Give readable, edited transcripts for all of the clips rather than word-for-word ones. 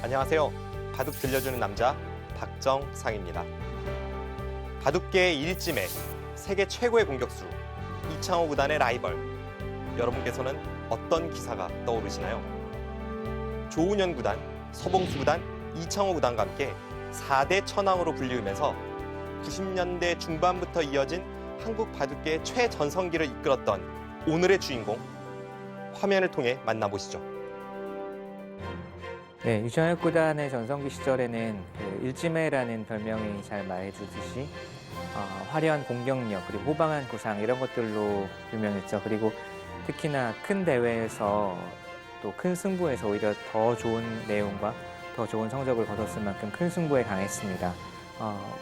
안녕하세요. 바둑 들려주는 남자 박정상입니다. 바둑계의 일찜에 세계 최고의 공격수 이창호 구단의 라이벌, 여러분께서는 어떤 기사가 떠오르시나요? 조훈현 구단, 서봉수 구단, 이창호 구단과 함께 4대 천왕으로 불리우면서 90년대 중반부터 이어진 한국 바둑계의 최전성기를 이끌었던 오늘의 주인공, 화면을 통해 만나보시죠. 네, 유창혁 구단의 전성기 시절에는 일지매라는 별명이 잘 말해주듯이 화려한 공격력 그리고 호방한 구상 이런 것들로 유명했죠. 그리고 특히나 큰 대회에서 또 큰 승부에서 오히려 더 좋은 내용과 더 좋은 성적을 거뒀을 만큼 큰 승부에 강했습니다.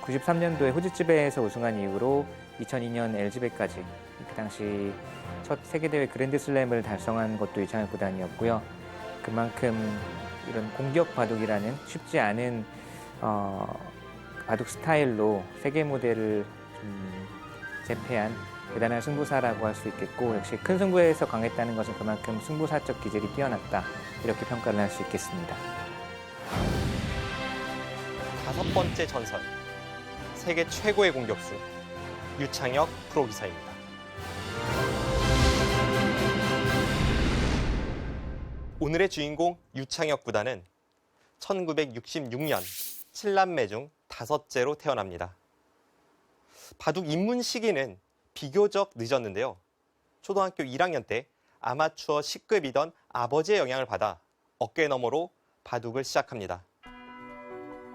93년도에 후지츠배에서 우승한 이후로 2002년 LG배까지 그 당시 첫 세계대회 그랜드슬램을 달성한 것도 유창혁 구단이었고요. 그만큼 이런 공격 바둑이라는 쉽지 않은 바둑 스타일로 세계 무대를 제패한 대단한 승부사라고 할 수 있겠고, 역시 큰 승부에서 강했다는 것은 그만큼 승부사적 기질이 뛰어났다, 이렇게 평가를 할 수 있겠습니다. 다섯 번째 전설, 세계 최고의 공격수 유창혁 프로기사입니다. 오늘의 주인공 유창혁 구단은 1966년 7남매 중 5째로 태어납니다. 바둑 입문 시기는 비교적 늦었는데요. 초등학교 1학년 때 아마추어 10급이던 아버지의 영향을 받아 어깨너머로 바둑을 시작합니다.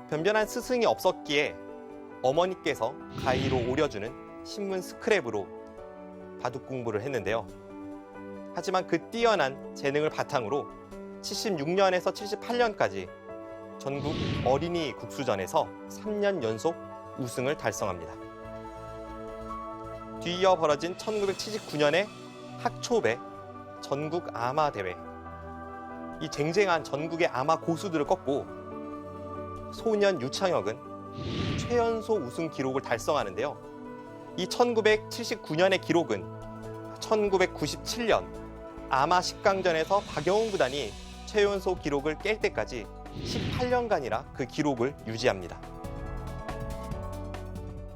변변한 스승이 없었기에 어머니께서 가위로 오려주는 신문 스크랩으로 바둑 공부를 했는데요. 하지만 그 뛰어난 재능을 바탕으로 76년에서 78년까지 전국 어린이 국수전에서 3년 연속 우승을 달성합니다. 뒤이어 벌어진 1979년의 학초배 전국 아마 대회. 이 쟁쟁한 전국의 아마 고수들을 꺾고 소년 유창혁은 최연소 우승 기록을 달성하는데요. 이 1979년의 기록은 1997년 아마 10강전에서 박영훈 구단이 최연소 기록을 깰 때까지 18년간이나 그 기록을 유지합니다.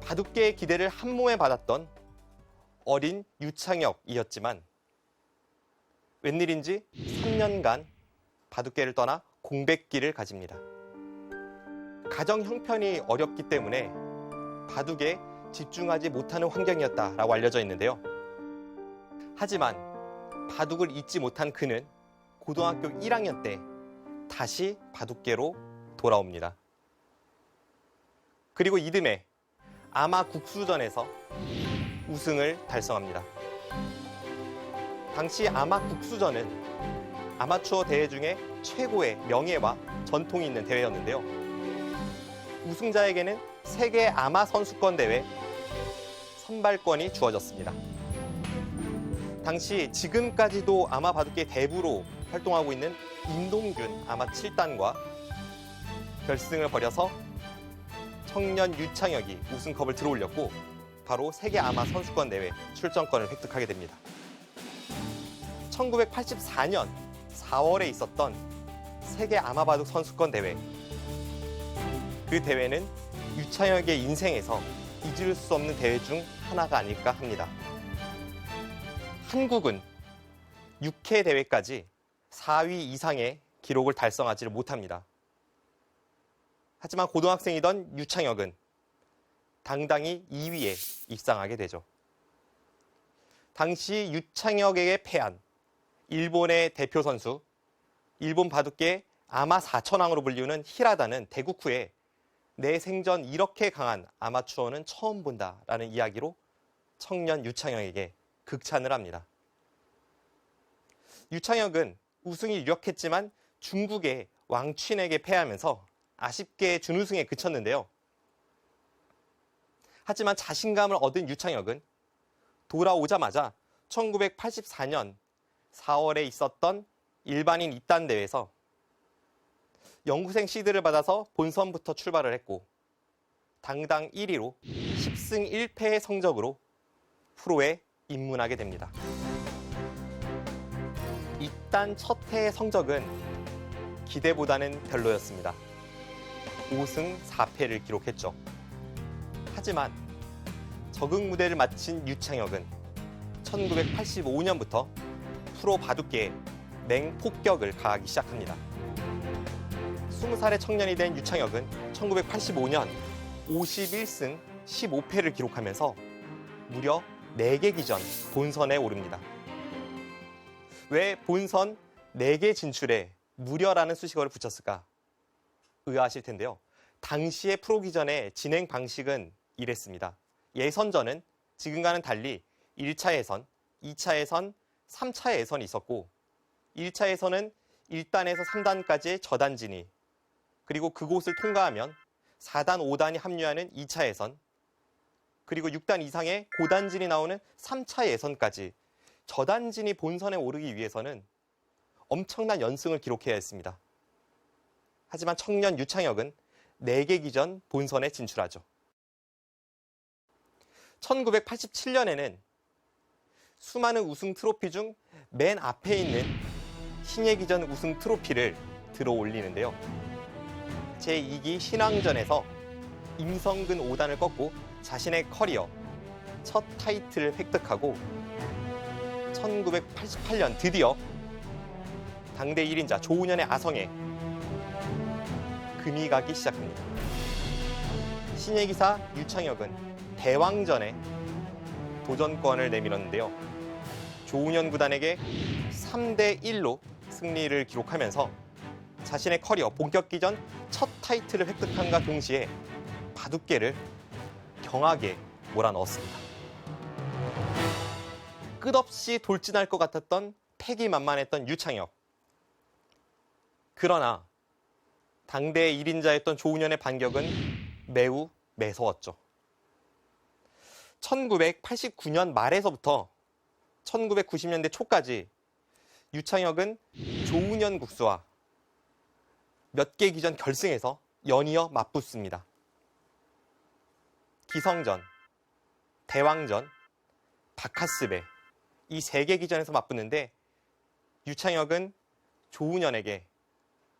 바둑계의 기대를 한몸에 받았던 어린 유창혁이었지만 웬일인지 3년간 바둑계를 떠나 공백기를 가집니다. 가정 형편이 어렵기 때문에 바둑에 집중하지 못하는 환경이었다라고 알려져 있는데요. 하지만 바둑을 잊지 못한 그는 고등학교 1학년 때 다시 바둑계로 돌아옵니다. 그리고 이듬해 아마 국수전에서 우승을 달성합니다. 당시 아마 국수전은 아마추어 대회 중에 최고의 명예와 전통이 있는 대회였는데요. 우승자에게는 세계 아마 선수권 대회 선발권이 주어졌습니다. 당시 지금까지도 아마 바둑계 대부로 활동하고 있는 임동균 아마 7단과 결승을 벌여서 청년 유창혁이 우승컵을 들어올렸고 바로 세계 아마 선수권 대회 출전권을 획득하게 됩니다. 1984년 4월에 있었던 세계 아마 바둑 선수권 대회. 그 대회는 유창혁의 인생에서 잊을 수 없는 대회 중 하나가 아닐까 합니다. 한국은 6회 대회까지 4위 이상의 기록을 달성하지를 못합니다. 하지만 고등학생이던 유창혁은 당당히 2위에 입상하게 되죠. 당시 유창혁에게 패한 일본의 대표 선수, 일본 바둑계 아마 4천왕으로 불리우는 히라다는 대국 후에 내 생전 이렇게 강한 아마추어는 처음 본다라는 이야기로 청년 유창혁에게 극찬을 합니다. 유창혁은 우승이 유력했지만 중국의 왕춘에게 패하면서 아쉽게 준우승에 그쳤는데요. 하지만 자신감을 얻은 유창혁은 돌아오자마자 1984년 4월에 있었던 일반인 입단 대회에서 연구생 시드를 받아서 본선부터 출발을 했고 당당 1위로 10승 1패의 성적으로 프로에 입문하게 됩니다. 입단 첫 해의 성적은 기대보다는 별로였습니다. 5승 4패를 기록했죠. 하지만 적응 무대를 마친 유창혁은 1985년부터 프로 바둑계에 맹폭격을 가하기 시작합니다. 20살의 청년이 된 유창혁은 1985년 51승 15패를 기록하면서 무려 4개 기전 본선에 오릅니다. 왜 본선 4개 진출에 무려라는 수식어를 붙였을까 의아하실 텐데요. 당시의 프로기전의 진행 방식은 이랬습니다. 예선전은 지금과는 달리 1차 예선, 2차 예선, 3차 예선이 있었고 1차 예선은 1단에서 3단까지의 저단진이 그리고 그곳을 통과하면 4단, 5단이 합류하는 2차 예선 그리고 6단 이상의 고단진이 나오는 3차 예선까지 저단진이 본선에 오르기 위해서는 엄청난 연승을 기록해야 했습니다. 하지만 청년 유창혁은 4개 기전 본선에 진출하죠. 1987년에는 수많은 우승 트로피 중 맨 앞에 있는 신예기전 우승 트로피를 들어 올리는데요. 제2기 신왕전에서 임성근 5단을 꺾고 자신의 커리어 첫 타이틀을 획득하고 1988년 드디어 당대 1인자 조훈현의 아성에 금이 가기 시작합니다. 신예기사 유창혁은 대왕전에 도전권을 내밀었는데요. 조훈현 구단에게 3대1로 승리를 기록하면서 자신의 커리어 본격기전 첫 타이틀을 획득함과 동시에 바둑계를 경하게 몰아넣었습니다. 끝없이 돌진할 것 같았던 패기만만했던 유창혁. 그러나 당대 1인자였던 조훈현의 반격은 매우 매서웠죠. 1989년 말에서부터 1990년대 초까지 유창혁은 조훈현 국수와 몇 개 기전 결승에서 연이어 맞붙습니다. 기성전, 대왕전, 바카스배 이 3개 기전에서 맞붙는데 유창혁은 조훈현에게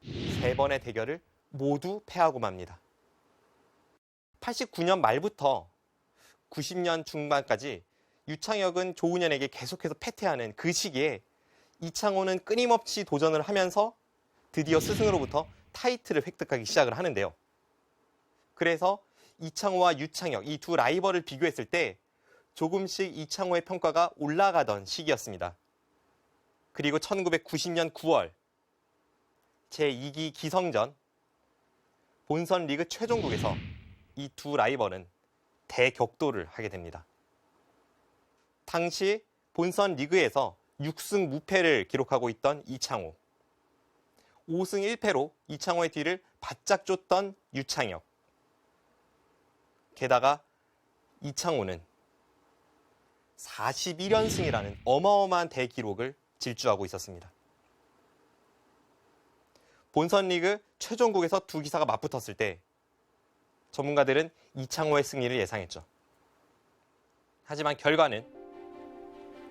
3번의 대결을 모두 패하고 맙니다. 89년 말부터 90년 중반까지 유창혁은 조훈현에게 계속해서 패퇴하는 그 시기에 이창호는 끊임없이 도전을 하면서 드디어 스승으로부터 타이틀을 획득하기 시작을 하는데요. 그래서 이창호와 유창혁 이 두 라이벌을 비교했을 때 조금씩 이창호의 평가가 올라가던 시기였습니다. 그리고 1990년 9월 제2기 기성전 본선 리그 최종국에서 이 두 라이벌은 대격돌을 하게 됩니다. 당시 본선 리그에서 6승 무패를 기록하고 있던 이창호. 5승 1패로 이창호의 뒤를 바짝 쫓던 유창혁. 게다가 이창호는 41연승이라는 어마어마한 대기록을 질주하고 있었습니다. 본선 리그 최종국에서 두 기사가 맞붙었을 때 전문가들은 이창호의 승리를 예상했죠. 하지만 결과는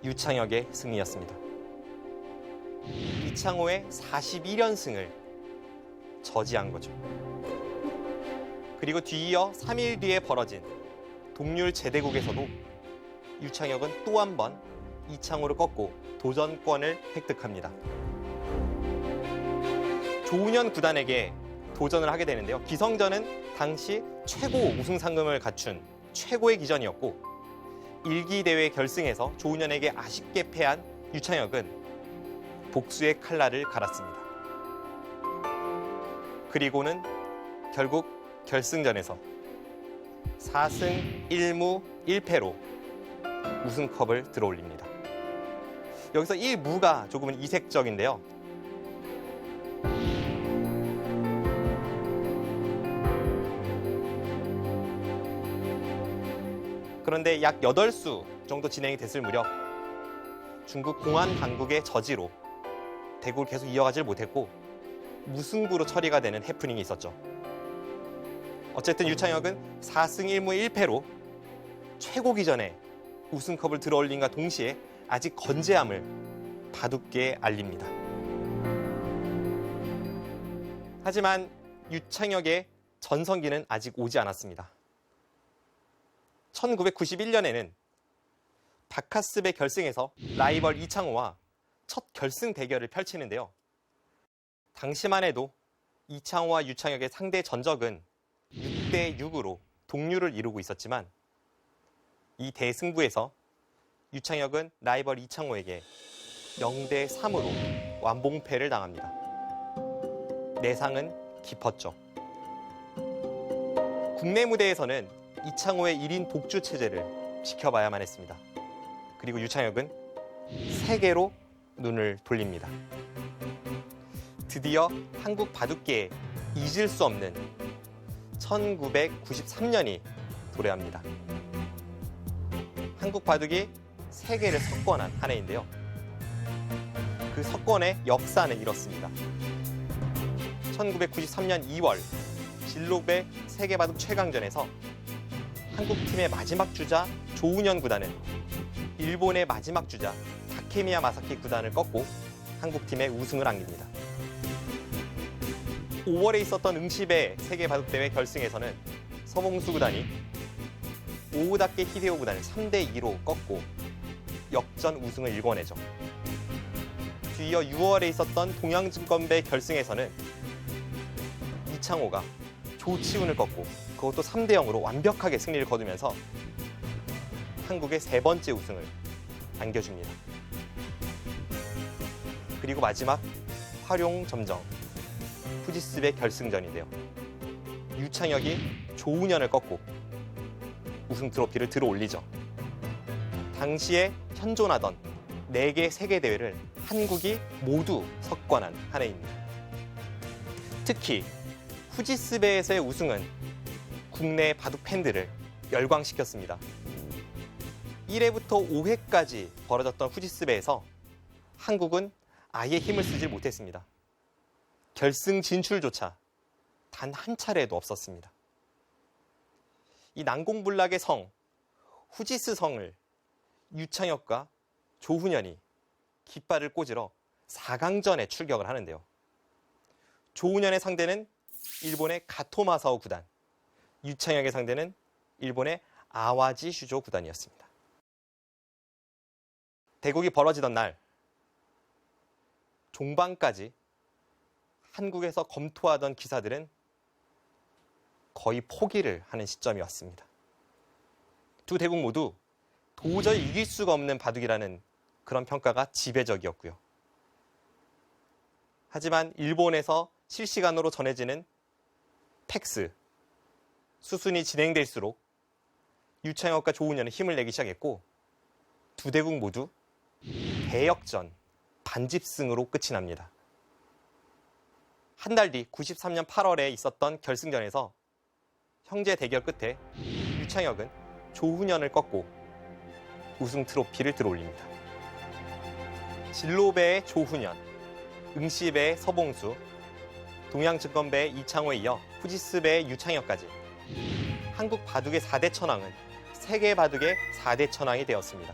유창혁의 승리였습니다. 이창호의 41연승을 저지한 거죠. 그리고 뒤이어 3일 뒤에 벌어진 동률 제대국에서도 유창혁은 또 한 번 이창호를 꺾고 도전권을 획득합니다. 조훈현 구단에게 도전을 하게 되는데요. 기성전은 당시 최고 우승 상금을 갖춘 최고의 기전이었고 1기 대회 결승에서 조훈현에게 아쉽게 패한 유창혁은 복수의 칼날을 갈았습니다. 그리고는 결국 결승전에서 4승 1무 1패로 우승컵을 들어올립니다. 여기서 1무가 조금은 이색적인데요. 그런데 약 8수 정도 진행이 됐을 무렵 중국 공안 당국의 저지로 대구를 계속 이어가질 못했고 무승부로 처리가 되는 해프닝이 있었죠. 어쨌든 유창혁은 4승 1무 1패로 최고 기전에 우승컵을 들어올린과 동시에 아직 건재함을 바둑계에 알립니다. 하지만 유창혁의 전성기는 아직 오지 않았습니다. 1991년에는 바카스배 결승에서 라이벌 이창호와 첫 결승 대결을 펼치는데요. 당시만 해도 이창호와 유창혁의 상대 전적은 6대 6으로 동률을 이루고 있었지만 이 대승부에서 유창혁은 라이벌 이창호에게 0대 3으로 완봉패를 당합니다. 내상은 깊었죠. 국내 무대에서는 이창호의 1인 독주 체제를 지켜봐야만 했습니다. 그리고 유창혁은 세계로 눈을 돌립니다. 드디어 한국 바둑계에 잊을 수 없는 1993년이 도래합니다. 한국 바둑이 세계를 석권한 한 해인데요. 그 석권의 역사는 이렇습니다. 1993년 2월 진로배 세계바둑 최강전에서 한국팀의 마지막 주자 조훈현 구단은 일본의 마지막 주자 다케미야 마사키 구단을 꺾고 한국팀의 우승을 안깁니다. 5월에 있었던 응시배 세계바둑대회 결승에서는 서봉수 구단이 오우다케 히데오 구단을 3대 2로 꺾고 역전 우승을 일궈내죠. 뒤이어 6월에 있었던 동양증권배 결승에서는 이창호가 조치훈을 꺾고 그것도 3대 0으로 완벽하게 승리를 거두면서 한국의 세 번째 우승을 안겨줍니다. 그리고 마지막 활용점정 후지스배 결승전인데요. 유창혁이 조훈현을 꺾고 우승 트로피를 들어올리죠. 당시에 현존하던 4개 세계대회를 한국이 모두 석권한 한 해입니다. 특히 후지스배에서의 우승은 국내 바둑 팬들을 열광시켰습니다. 1회부터 5회까지 벌어졌던 후지스배에서 한국은 아예 힘을 쓰지 못했습니다. 결승 진출조차 단 한 차례도 없었습니다. 이 난공불락의 성, 후지스 성을 유창혁과 조훈현이 깃발을 꽂으러 4강전에 출격을 하는데요. 조훈현의 상대는 일본의 가토마사오 구단, 유창혁의 상대는 일본의 아와지 슈조 구단이었습니다. 대국이 벌어지던 날 종반까지 한국에서 검토하던 기사들은 거의 포기를 하는 시점이 왔습니다. 두 대국 모두 도저히 이길 수가 없는 바둑이라는 그런 평가가 지배적이었고요. 하지만 일본에서 실시간으로 전해지는 팩스, 수순이 진행될수록 유창혁과 조훈현은 힘을 내기 시작했고 두 대국 모두 대역전, 반집승으로 끝이 납니다. 한 달 뒤 93년 8월에 있었던 결승전에서 형제 대결 끝에 유창혁은 조훈현을 꺾고 우승 트로피를 들어올립니다. 진로배의 조훈현, 응시배의 서봉수, 동양증권배의 이창호에 이어 후지스배의 유창혁까지 한국 바둑의 4대 천왕은 세계 바둑의 4대 천왕이 되었습니다.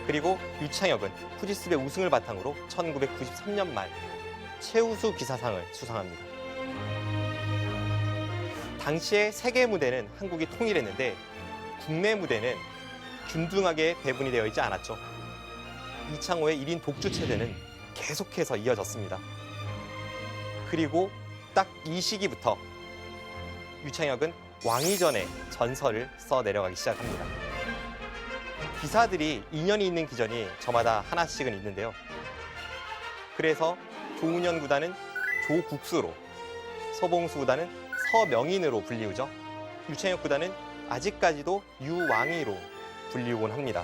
그리고 유창혁은 후지스배 우승을 바탕으로 1993년 말 최우수 기사상을 수상합니다. 당시의 세계 무대는 한국이 통일했는데 국내 무대는 균등하게 배분이 되어 있지 않았죠. 이창호의 1인 독주 체제는 계속해서 이어졌습니다. 그리고 딱 이 시기부터 유창혁은 왕위전의 전설을 써 내려가기 시작합니다. 기사들이 인연이 있는 기전이 저마다 하나씩은 있는데요. 그래서 조훈현 구단은 조국수로, 서봉수 구단은 서명인으로 불리우죠. 유창혁 구단은 아직까지도 유왕이로 불리우곤 합니다.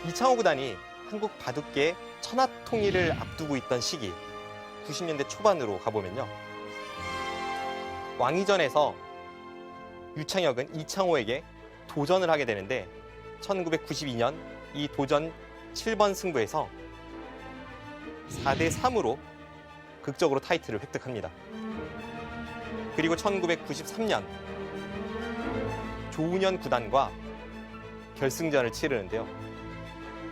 이창호 구단이 한국 바둑계의 천하 통일을 앞두고 있던 시기 90년대 초반으로 가보면요. 왕위전에서 유창혁은 이창호에게 도전을 하게 되는데 1992년 이 도전 7번 승부에서 4대 3으로 극적으로 타이틀을 획득합니다. 그리고 1993년 조훈현 구단과 결승전을 치르는데요.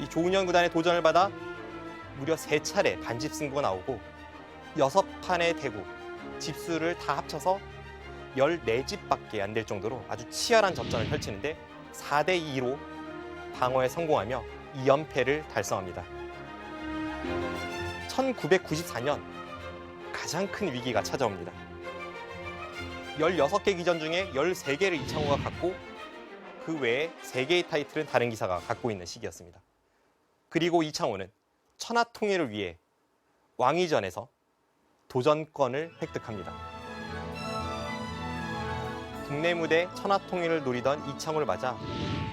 이 조훈현 구단의 도전을 받아 무려 3차례 반집 승부가 나오고 6판의 대구, 집수를 다 합쳐서 14집밖에 안 될 정도로 아주 치열한 접전을 펼치는데 4대 2로 방어에 성공하며 2연패를 달성합니다. 1994년 가장 큰 위기가 찾아옵니다. 16개 기전 중에 13개를 이창호가 갖고 그 외에 3개의 타이틀은 다른 기사가 갖고 있는 시기였습니다. 그리고 이창호는 천하통일을 위해 왕위전에서 도전권을 획득합니다. 국내 무대 천하통일을 노리던 이창호를 맞아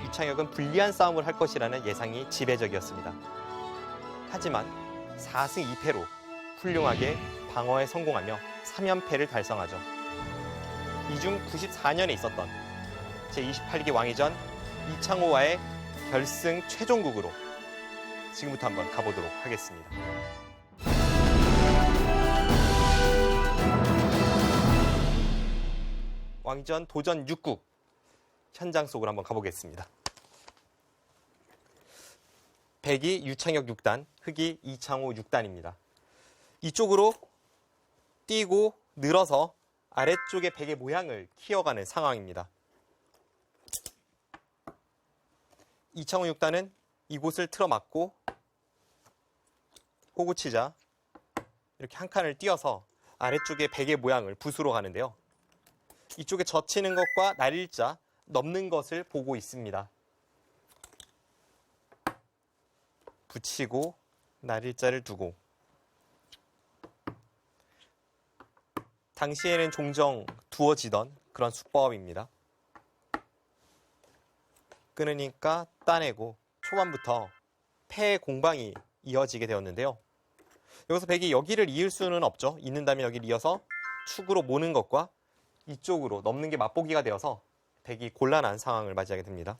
유창혁은 불리한 싸움을 할 것이라는 예상이 지배적이었습니다. 하지만 4승 2패로 훌륭하게 방어에 성공하며 3연패를 달성하죠. 이 중 94년에 있었던 제28기 왕위전 이창호와의 결승 최종국으로 지금부터 한번 가보도록 하겠습니다. 왕위전 도전 6국 현장 속으로 한번 가보겠습니다. 백이 유창혁 6단, 흑이 이창호 6단입니다. 이쪽으로 뛰고 늘어서 아래쪽의 백의 모양을 키워가는 상황입니다. 이창호 6단은 이곳을 틀어막고 호구치자 이렇게 한 칸을 띄어서 아래쪽의 백의 모양을 붓으러 가는데요. 이쪽에 젖히는 것과 날일자, 넘는 것을 보고 있습니다. 붙이고 날일자를 두고 당시에는 종종 두어지던 그런 수법입니다. 끊으니까 따내고 초반부터 패의 공방이 이어지게 되었는데요. 여기서 백이 여기를 이을 수는 없죠. 이는다면 여기를 이어서 축으로 모는 것과 이쪽으로 넘는 게 맛보기가 되어서 백이 곤란한 상황을 맞이하게 됩니다.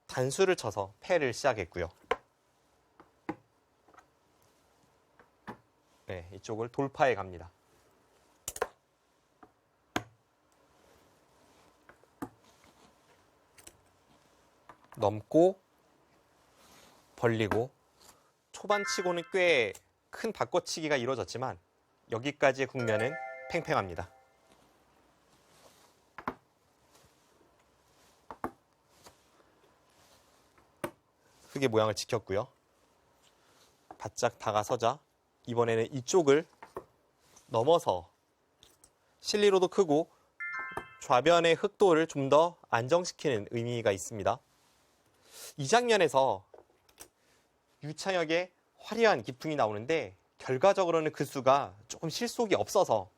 단수를 쳐서 패를 시작했고요. 네, 이쪽을 돌파해 갑니다. 넘고 벌리고 초반치고는 꽤 큰 바꿔치기가 이루어졌지만 여기까지의 국면은 팽팽합니다. 흑의 모양을 지켰고요. 바짝 다가서자 이번에는 이쪽을 넘어서 실리로도 크고 좌변의 흑도를 좀 더 안정시키는 의미가 있습니다. 이 장면에서 유창혁의 화려한 기풍이 나오는데 결과적으로는 그 수가 조금 실속이 없어서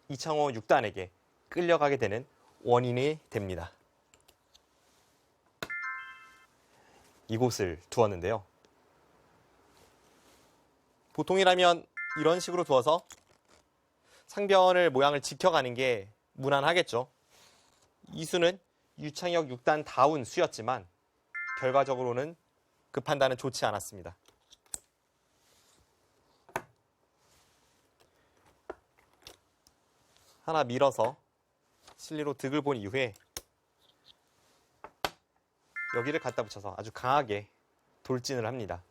이창호 6단에게 끌려가게 되는 원인이 됩니다. 이곳을 두었는데요. 보통이라면 이런 식으로 두어서 상변을 모양을 지켜가는 게 무난하겠죠. 이 수는 유창혁 6단 다운 수였지만 결과적으로는 그 판단은 좋지 않았습니다. 하나 밀어서 실리로 득을 본 이후에 여기를 갖다 붙여서 아주 강하게 돌진을 합니다.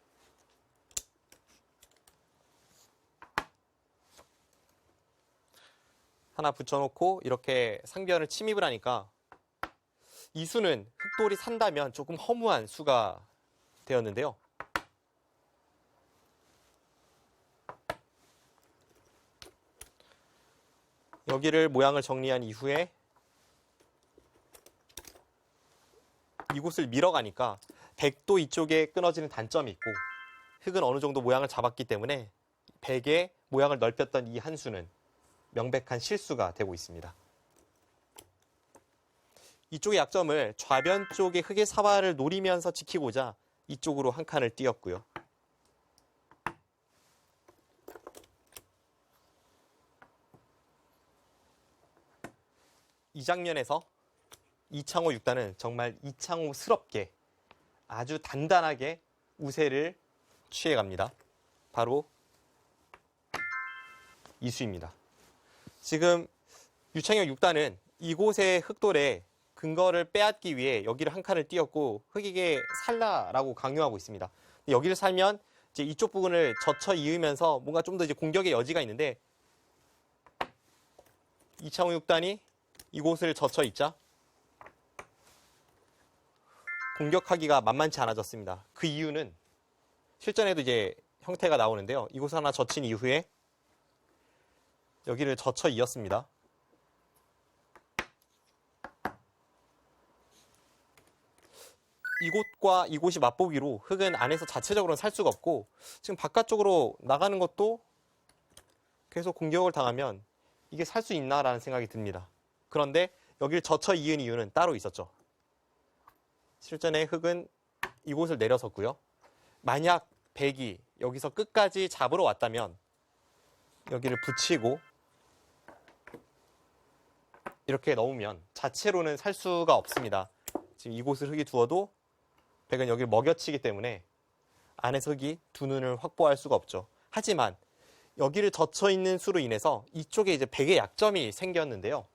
하나 붙여놓고 이렇게 상변을 침입을 하니까 이 수는 흑돌이 산다면 조금 허무한 수가 되었는데요. 여기를 모양을 정리한 이후에 이곳을 밀어가니까 백도 이쪽에 끊어지는 단점이 있고 흑은 어느 정도 모양을 잡았기 때문에 백의 모양을 넓혔던 이 한 수는 명백한 실수가 되고 있습니다. 이쪽의 약점을 좌변 쪽의 흑의 사발을 노리면서 지키고자 이쪽으로 한 칸을 띄었고요. 이 장면에서 이창호 6단은 정말 이창호스럽게 아주 단단하게 우세를 취해갑니다. 바로 이수입니다. 지금 유창혁 6단은 이곳의 흑돌에 근거를 빼앗기 위해 여기를 한 칸을 띄었고 흑에게 살라라고 강요하고 있습니다. 여기를 살면 이제 이쪽 부분을 젖혀 이으면서 뭔가 좀 더 이제 공격의 여지가 있는데 이창호 6단이 이곳을 젖혀 있자 공격하기가 만만치 않아졌습니다. 그 이유는 실전에도 이제 형태가 나오는데요. 이곳을 하나 젖힌 이후에 여기를 젖혀 이었습니다. 이곳과 이곳이 맞보기로 흙은 안에서 자체적으로는 살 수가 없고 지금 바깥쪽으로 나가는 것도 계속 공격을 당하면 이게 살 수 있나라는 생각이 듭니다. 그런데 여기를 젖혀 이은 이유는 따로 있었죠. 실전에 흙은 이곳을 내려섰고요. 만약 백이 여기서 끝까지 잡으러 왔다면 여기를 붙이고 이렇게 넣으면 자체로는 살 수가 없습니다. 지금 이곳을 흙이 두어도 백은 여기를 먹여치기 때문에 안에서 흙이 두 눈을 확보할 수가 없죠. 하지만 여기를 젖혀 있는 수로 인해서 이쪽에 이제 백의 약점이 생겼는데요.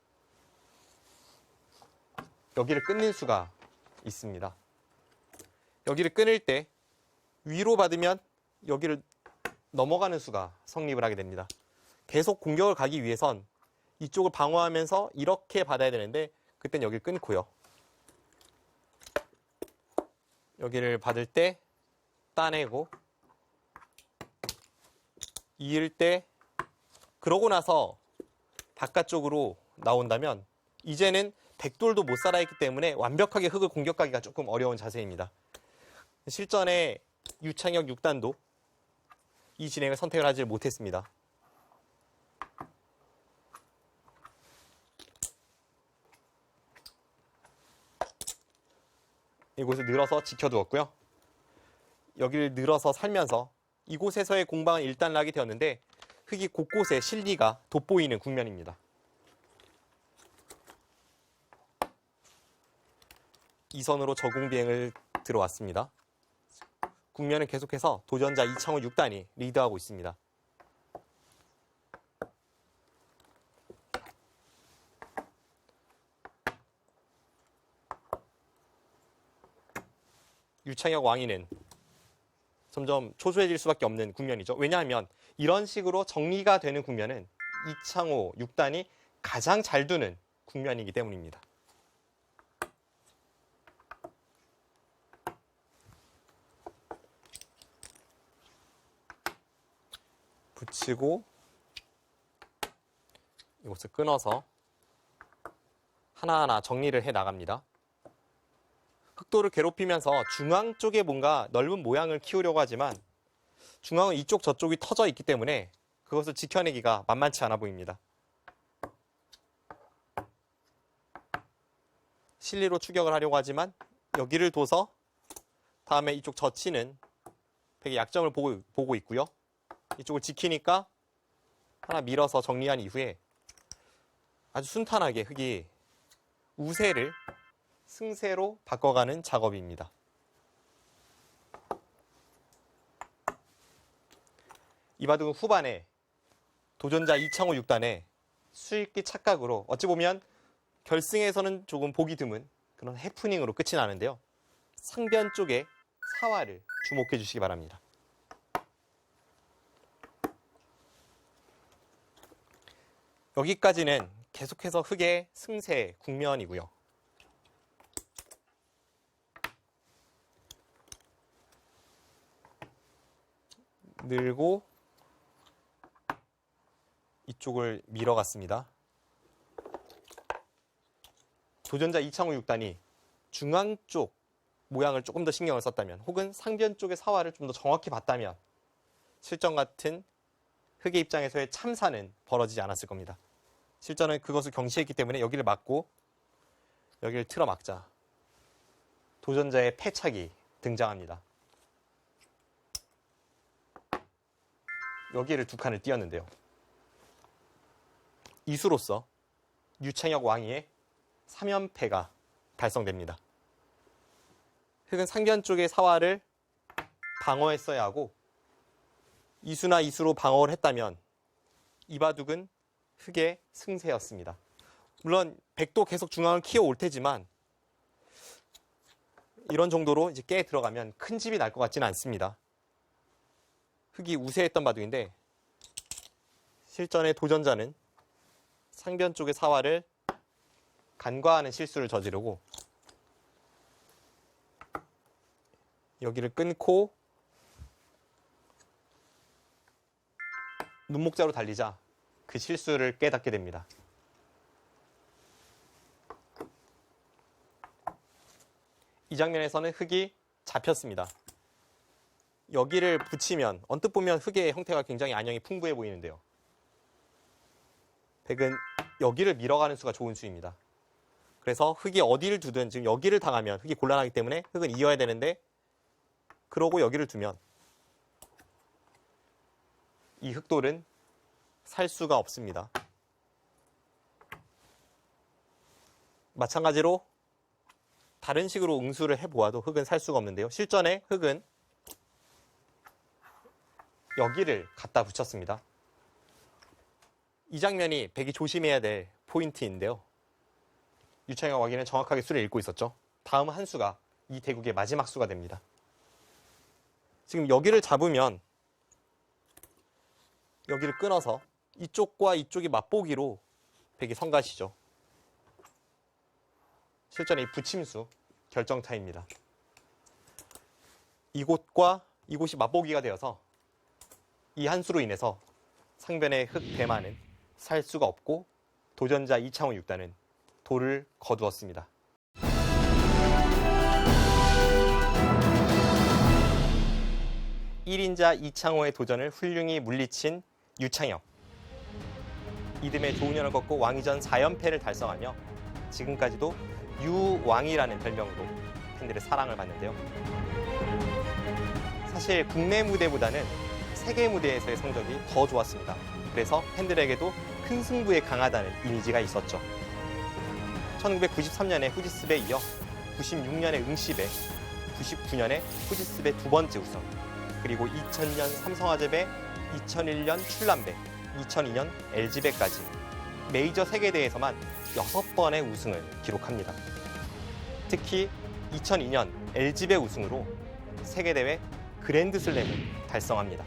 여기를 끊는 수가 있습니다. 여기를 끊을 때 위로 받으면 여기를 넘어가는 수가 성립을 하게 됩니다. 계속 공격을 가기 위해선 이쪽을 방어하면서 이렇게 받아야 되는데 그땐 여기를 끊고요. 여기를 받을 때 따내고 이을 때 그러고 나서 바깥쪽으로 나온다면 이제는 백돌도 못 살아있기 때문에 완벽하게 흙을 공격하기가 조금 어려운 자세입니다. 실전에 유창혁 6단도 이 진행을 선택을 하지 못했습니다. 이곳을 늘어서 지켜두었고요. 여기를 늘어서 살면서 이곳에서의 공방은 일단락이 되었는데 흙이 곳곳에 실리가 돋보이는 국면입니다. 이선으로 저공 비행을 들어왔습니다. 국면은 계속해서 도전자 이창호 6단이 리드하고 있습니다. 유창혁 왕위는 점점 초조해질 수밖에 없는 국면이죠. 왜냐하면 이런 식으로 정리가 되는 국면은 이창호 6단이 가장 잘 두는 국면이기 때문입니다. 붙이고 이곳을 끊어서 하나하나 정리를 해 나갑니다. 흑도를 괴롭히면서 중앙 쪽에 뭔가 넓은 모양을 키우려고 하지만 중앙은 이쪽 저쪽이 터져 있기 때문에 그것을 지켜내기가 만만치 않아 보입니다. 실리로 추격을 하려고 하지만 여기를 둬서 다음에 이쪽 젖히는 백의 약점을 보고 있고요. 이쪽을 지키니까 하나 밀어서 정리한 이후에 아주 순탄하게 흙이 우세를 승세로 바꿔가는 작업입니다. 이바둑은 후반에 도전자 이창호 6단의 수익기 착각으로 어찌 보면 결승에서는 조금 보기 드문 그런 해프닝으로 끝이 나는데요. 상변 쪽에 사활을 주목해 주시기 바랍니다. 여기까지는 계속해서 흙의 승세 국면이고요. 늘고 이쪽을 밀어갔습니다. 도전자 이창호 6단이 중앙 쪽 모양을 조금 더 신경을 썼다면 혹은 상변 쪽의 사활을 좀 더 정확히 봤다면 실전 같은 흙의 입장에서의 참사는 벌어지지 않았을 겁니다. 실전은 그것을 경시했기 때문에 여기를 막고 여기를 틀어막자 도전자의 패착이 등장합니다. 여기를 두 칸을 띄었는데요. 이수로서 유창혁 왕위의 3연패가 달성됩니다. 흙은 상변 쪽의 사활을 방어했어야 하고 이수나 이수로 방어를 했다면 이바둑은 흙의 승세였습니다. 물론 백도 계속 중앙을 키워올 테지만 이런 정도로 이제 깨 들어가면 큰 집이 날 것 같지는 않습니다. 흙이 우세했던 바둑인데 실전의 도전자는 상변 쪽의 사활을 간과하는 실수를 저지르고 여기를 끊고 눈목자로 달리자 그 실수를 깨닫게 됩니다. 이 장면에서는 흙이 잡혔습니다. 여기를 붙이면 언뜻 보면 흙의 형태가 굉장히 안형이 풍부해 보이는데요. 백은 여기를 밀어가는 수가 좋은 수입니다. 그래서 흙이 어디를 두든 지금 여기를 당하면 흙이 곤란하기 때문에 흙은 이어야 되는데 그러고 여기를 두면 이 흙돌은 살 수가 없습니다. 마찬가지로 다른 식으로 응수를 해보아도 흙은 살 수가 없는데요. 실전에 흙은 여기를 갖다 붙였습니다. 이 장면이 백이 조심해야 될 포인트인데요. 유창혁 왕이는 정확하게 수를 읽고 있었죠. 다음 한 수가 이 대국의 마지막 수가 됩니다. 지금 여기를 잡으면 여기를 끊어서 이쪽과 이쪽이 맛보기로 백이 성가시죠. 실전에 이 붙임수 결정타입니다. 이곳과 이곳이 맛보기가 되어서 이 한 수로 인해서 상변의 흙 대만은 살 수가 없고 도전자 이창호 6단은 돌을 거두었습니다. (1인자) 이창호의 도전을 훌륭히 물리친 유창혁. 이듬해 조훈현을 꺾고 왕위전 4연패를 달성하며 지금까지도 유왕이라는 별명으로 팬들의 사랑을 받는데요. 사실 국내 무대보다는 세계 무대에서의 성적이 더 좋았습니다. 그래서 팬들에게도 큰 승부에 강하다는 이미지가 있었죠. 1993년에 후지스베에 이어 96년에 응시베, 99년에 후지스베 두 번째 우승, 그리고 2000년 삼성화재배, 2001년 출란배, 2002년 LG배까지 메이저 세계대회에서만 6번의 우승을 기록합니다. 특히 2002년 LG배 우승으로 세계대회 그랜드슬램을 달성합니다.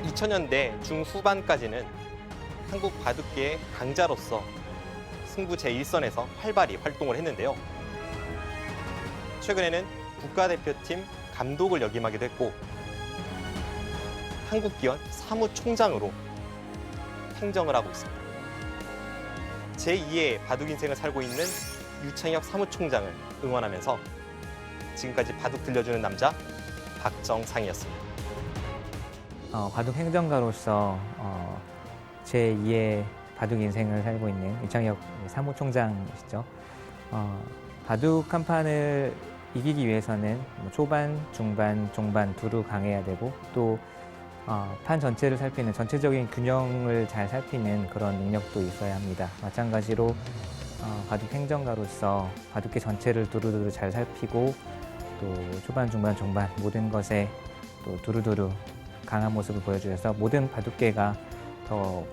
2000년대 중후반까지는 한국 바둑계의 강자로서 승부 제1선에서 활발히 활동을 했는데요. 최근에는 국가대표팀 감독을 역임하기도 했고 한국기원 사무총장으로 행정을 하고 있습니다. 제2의 바둑 인생을 살고 있는 유창혁 사무총장을 응원하면서 지금까지 바둑 들려주는 남자 박정상이었습니다. 바둑 행정가로서 제2의 바둑 인생을 살고 있는 유창혁 사무총장이시죠. 바둑 한 판을 이기기 위해서는 초반, 중반, 종반 두루 강해야 되고 또 판 전체를 살피는 전체적인 균형을 잘 살피는 그런 능력도 있어야 합니다. 마찬가지로 바둑 행정가로서 바둑계 전체를 두루두루 잘 살피고 또 초반, 중반, 종반 모든 것에 또 두루두루 강한 모습을 보여주셔서 모든 바둑계가 더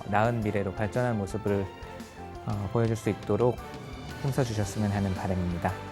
나은 미래로 발전한 모습을 보여줄 수 있도록 힘써주셨으면 하는 바람입니다.